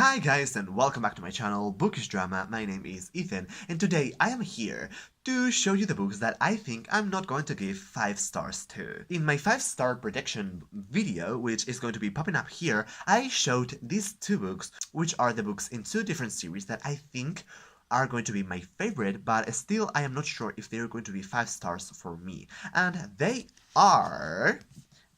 Hi guys and welcome back to my channel, Bookish Drama. My name is Ethan and today I am here to show you the books that I think I'm not going to give 5 stars to. In my 5-star prediction video, which is going to be popping up here, I showed these 2 books, which are the books in 2 different series that I think are going to be my favorite, but still I am not sure if they're going to be 5 stars for me. And they are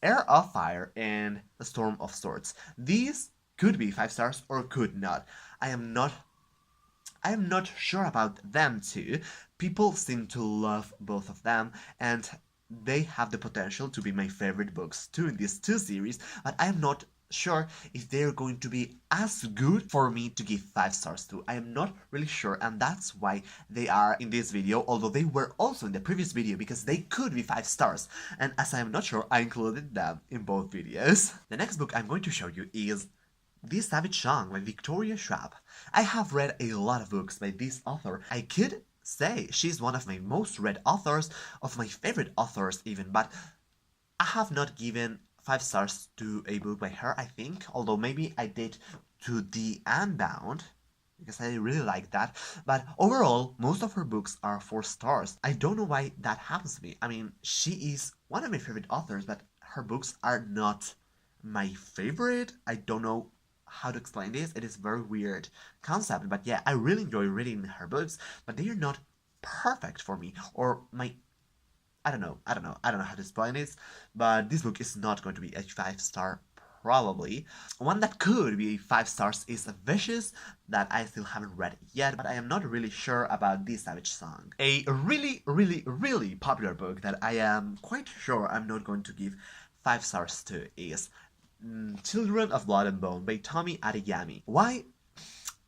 Heir of Fire and The Storm of Swords. These could be 5 stars or could not. I am not sure about them too. People seem to love both of them and they have the potential to be my favorite books too in these 2 series, but I am not sure if they're going to be as good for me to give 5 stars to. I am not really sure, and that's why they are in this video, although they were also in the previous video because they could be 5 stars, and as I am not sure, I included them in both videos. The next book I'm going to show you is This Savage Song by Victoria Schwab. I have read a lot of books by this author. I could say she's one of my most read authors, of my favorite authors even, but I have not given 5 stars to a book by her, I think, although maybe I did to The Unbound, because I really like that, but overall, most of her books are 4 stars. I don't know why that happens to me. I mean, she is one of my favorite authors, but her books are not my favorite. I don't know how to explain this. It is a very weird concept, but yeah, I really enjoy reading her books, but they are not perfect for me, or my I don't know how to explain this, but this book is not going to be a 5-star probably. One that could be 5 stars is Vicious, that I still haven't read yet, but I am not really sure about This Savage Song. A really popular book that I am quite sure I'm not going to give 5 stars to is Children of Blood and Bone by Tomi Adeyemi. Why?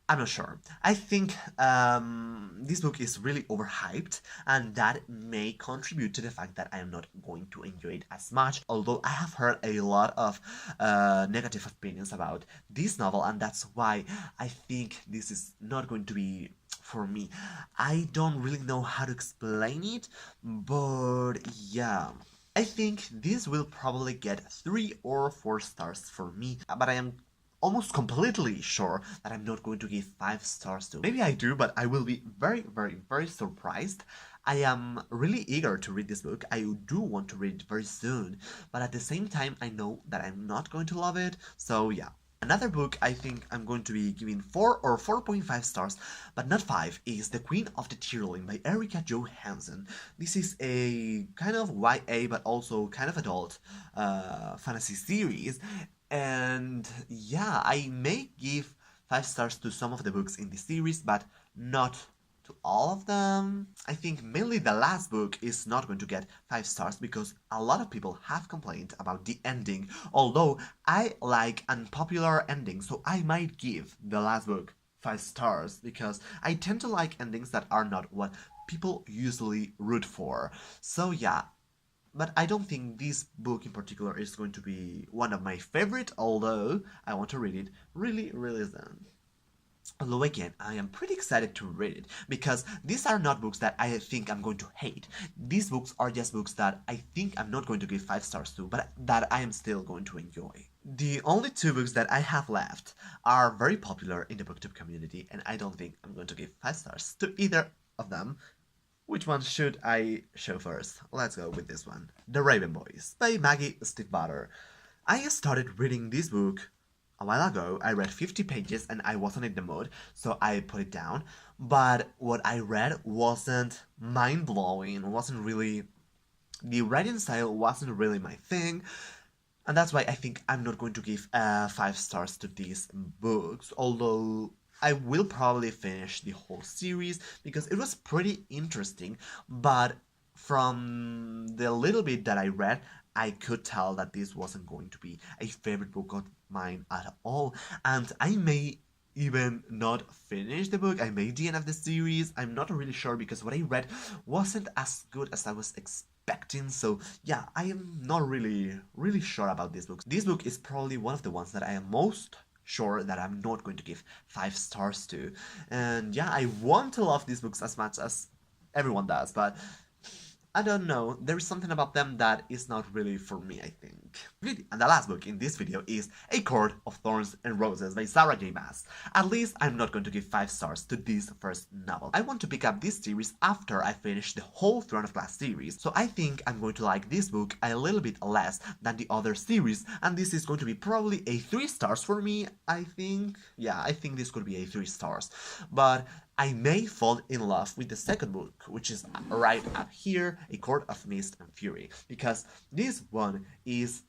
I'm not sure. I think this book is really overhyped, and that may contribute to the fact that I am not going to enjoy it as much, although I have heard a lot of negative opinions about this novel, and that's why I think this is not going to be for me. I don't really know how to explain it, but yeah. I think this will probably get 3 or 4 stars for me, but I am almost completely sure that I'm not going to give 5 stars to. Maybe I do, but I will be very surprised. I am really eager to read this book. I do want to read it very soon, but at the same time, I know that I'm not going to love it, so yeah. Another book I think I'm going to be giving 4 or 4.5 stars, but not 5, is The Queen of the Tearling by Erika Johansson. This is a kind of YA, but also kind of adult fantasy series. And yeah, I may give 5 stars to some of the books in this series, but not to all of them. I think mainly the last book is not going to get 5 stars because a lot of people have complained about the ending, although I like unpopular endings, so I might give the last book 5 stars because I tend to like endings that are not what people usually root for. So yeah, but I don't think this book in particular is going to be one of my favorite, although I want to read it really soon. Although again, I am pretty excited to read it, because these are not books that I think I'm going to hate. These books are just books that I think I'm not going to give 5 stars to, but that I am still going to enjoy. The only 2 books that I have left are very popular in the booktube community, and I don't think I'm going to give 5 stars to either of them. Which one should I show first? Let's go with this one. The Raven Boys by Maggie Stiefvater. I started reading this book a while ago. I read 50 pages and I wasn't in the mood, so I put it down. But what I read wasn't mind-blowing, wasn't really... The writing style wasn't really my thing, and that's why I think I'm not going to give 5 stars to these books, although I will probably finish the whole series because it was pretty interesting, but from the little bit that I read, I could tell that this wasn't going to be a favorite book of mine at all, and I may even not finish the book. I may the end of the series. I'm not really sure because what I read wasn't as good as I was expecting, so yeah, I am not really sure about this book. This book is probably one of the ones that I am most sure that I'm not going to give 5 stars to. And yeah, I want to love these books as much as everyone does, but I don't know, there is something about them that is not really for me, I think. And the last book in this video is A Court of Thorns and Roses by Sarah J. Maas. At least I'm not going to give 5 stars to this first novel. I want to pick up this series after I finish the whole Throne of Glass series, so I think I'm going to like this book a little bit less than the other series, and this is going to be probably a 3 stars for me, I think. Yeah, I think this could be a 3 stars. But I may fall in love with the second book, which is right up here, A Court of Mist and Fury, because this one is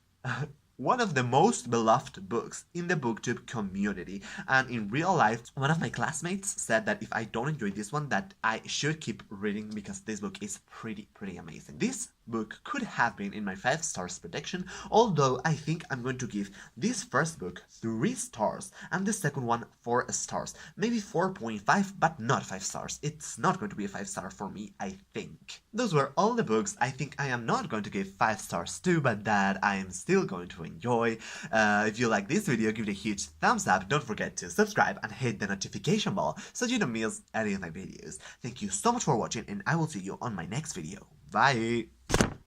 one of the most beloved books in the booktube community, and in real life one of my classmates said that if I don't enjoy this one that I should keep reading because this book is pretty amazing. This book could have been in my 5 stars prediction, although I think I'm going to give this first book 3 stars and the second one 4 stars, maybe 4.5, but not 5 stars. It's not going to be a 5 star for me, I think. Those were all the books I think I am not going to give 5 stars to, but that I am still going to enjoy. If you like this video, give it a huge thumbs up, don't forget to subscribe and hit the notification bell so you don't miss any of my videos. Thank you so much for watching, and I will see you on my next video. Bye!